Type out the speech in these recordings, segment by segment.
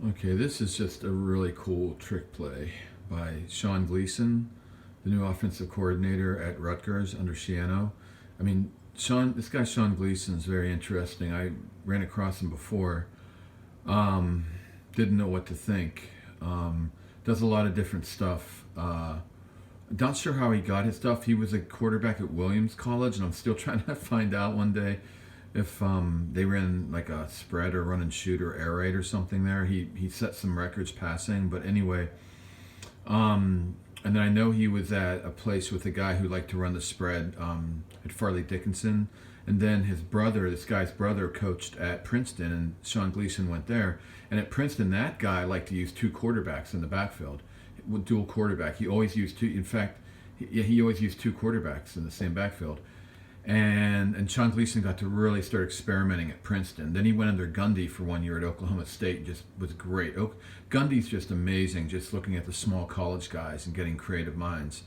Okay, this is just a really cool trick play by Sean Gleason, the new offensive coordinator at Rutgers under Shiano. I mean, this guy Sean Gleason is very interesting. I ran across him before. Didn't know what to think. Does a lot of different stuff. Not sure how he got his stuff. He was a quarterback at Williams College, and I'm still trying to find out one day if they ran like a spread or run and shoot or air raid or something there. He set some records passing, but anyway. And then I know he was at a place with a guy who liked to run the spread at Farley Dickinson. And then his brother, this guy's brother, coached at Princeton, and Sean Gleason went there. And at Princeton, that guy liked to use two quarterbacks in the backfield, dual quarterback. He always used two. In fact, he always used two quarterbacks in the same backfield. And Sean Gleason got to really start experimenting at Princeton. Then he went under Gundy for 1 year at Oklahoma State. And just was great. Gundy's just amazing. Just looking at the small college guys and getting creative minds.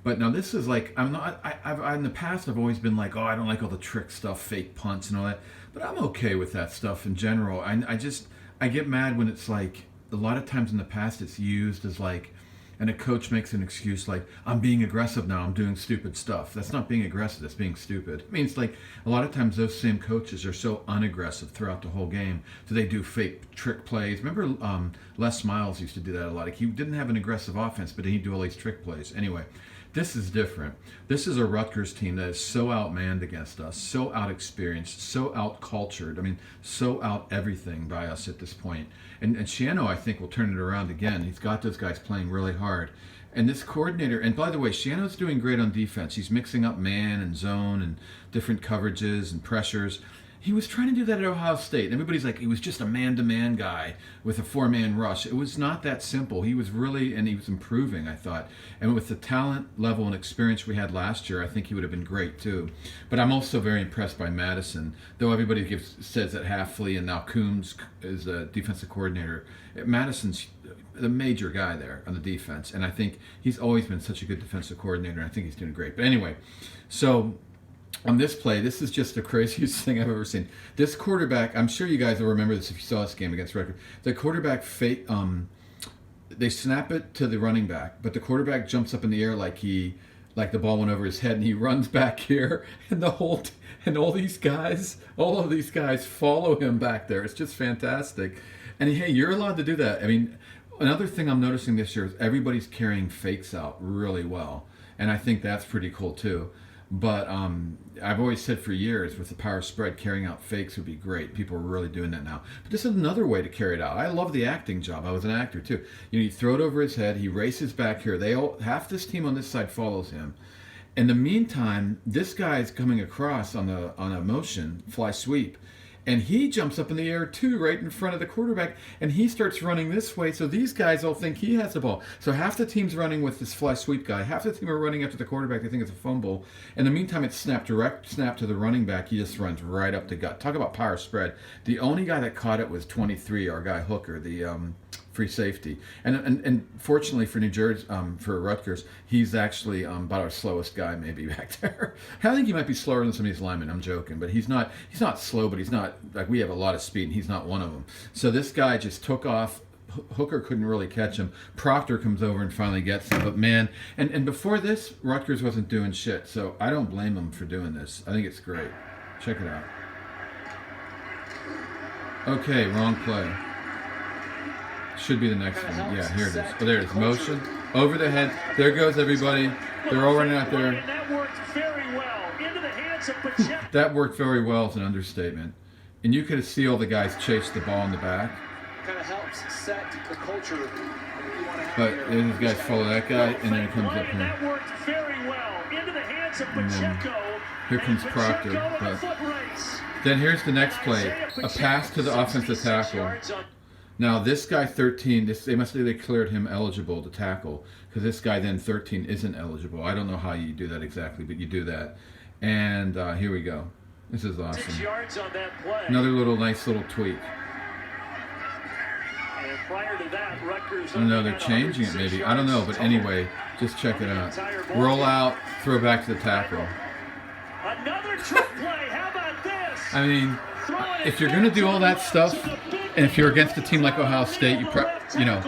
But now this is like, I'm not. I've in the past I've always been like, oh, I don't like all the trick stuff, fake punts and all that. But I'm okay with that stuff in general. I get mad when it's like a lot of times in the past it's used as like, and a coach makes an excuse like, I'm being aggressive now, I'm doing stupid stuff. That's not being aggressive, that's being stupid. I mean, it's like a lot of times those same coaches are so unaggressive throughout the whole game. So they do fake trick plays. Remember Les Miles used to do that a lot. Like, he didn't have an aggressive offense, but he'd do all these trick plays. Anyway, this is different. This is a Rutgers team that is so outmanned against us, so out-experienced, so out-cultured. I mean, so out-everything by us at this point. And Shiano, I think, will turn it around again. He's got those guys playing really hard. And this coordinator, and by the way, Shiano's doing great on defense. He's mixing up man and zone and different coverages and pressures. He was trying to do that at Ohio State. And everybody's like, he was just a man-to-man guy with a four-man rush. It was not that simple. He was really, and he was improving, I thought. And with the talent level and experience we had last year, I think he would have been great, too. But I'm also very impressed by Madison. Though everybody says that Halfley and now Coombs is a defensive coordinator, Madison's the major guy there on the defense. And I think he's always been such a good defensive coordinator, and I think he's doing great. But anyway, so on this play, this is just the craziest thing I've ever seen. This quarterback, I'm sure you guys will remember this if you saw this game against Rutgers. The quarterback, they snap it to the running back, but the quarterback jumps up in the air like the ball went over his head, and he runs back here, and all of these guys follow him back there. It's just fantastic. And hey, you're allowed to do that. I mean, another thing I'm noticing this year is everybody's carrying fakes out really well, and I think that's pretty cool too. But I've always said for years with the power spread, carrying out fakes would be great. People are really doing that now. But this is another way to carry it out. I love the acting job. I was an actor too. You throw it over his head. He races back here. Half this team on this side follows him. In the meantime, this guy's coming across on a motion fly sweep. And he jumps up in the air too, right in front of the quarterback, and he starts running this way. So these guys all think he has the ball. So half the team's running with this fly sweep guy. Half the team are running after the quarterback. They think it's a fumble. In the meantime, it's direct snap to the running back. He just runs right up the gut. Talk about power spread. The only guy that caught it was 23, our guy Hooker, the free safety. And fortunately for New Jersey, for Rutgers, he's actually about our slowest guy maybe back there. I think he might be slower than some of these linemen. I'm joking, but he's not slow, but he's not, like, we have a lot of speed, and he's not one of them. So this guy just took off. Hooker couldn't really catch him. Proctor comes over and finally gets him. But man, and before this, Rutgers wasn't doing shit. So I don't blame him for doing this. I think it's great. Check it out. Okay, wrong play. Should be the next one. Yeah, here it is. Oh, there it is. Motion. Over the head. There goes everybody. They're all running out there. That worked very well. Into the hands of Pacheco. That worked very well is an understatement. And you could see all the guys chase the ball in the back. Kind of helps set the culture. But these guys follow that guy, and then it comes up here. That worked very well. Into the hands of Pacheco. Here comes Proctor. But then here's the next play. A pass to the offensive tackle. Now this guy 13, they must have declared him eligible to tackle, because this guy then 13 isn't eligible. I don't know how you do that exactly, but you do that. And here we go. This is awesome. 6 yards on that play. Another nice little tweak. And prior to that, Rutgers. I don't know, they're changing it maybe. I don't know, but anyway, just check it out. Roll out, throw back to the tackle. Another trick play. How about this? I mean, if you're going to do all that stuff, And if you're against a team like Ohio State, you know,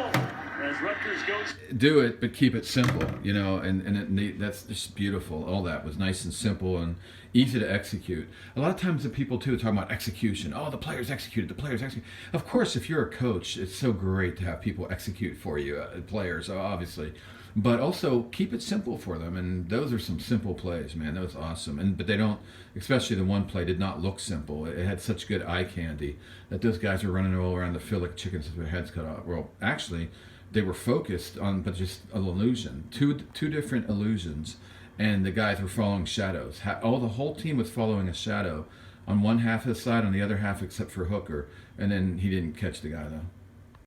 As Rutgers goes. do it, but keep it simple, you know, and that's just beautiful. All that was nice and simple and easy to execute. A lot of times the people too talk about execution. Oh, the players executed. The players executed. Of course, if you're a coach, it's so great to have people execute for you, players, obviously, but also keep it simple for them. And those are some simple plays, man. That was awesome. But they don't, especially the one play, did not look simple. It had such good eye candy that those guys were running all around the field like chickens with their heads cut off. Well, actually, they were focused on, but just an illusion, two different illusions, and the guys were following shadows. The whole team was following a shadow on one half of the side, on the other half, except for Hooker, and then he didn't catch the guy though.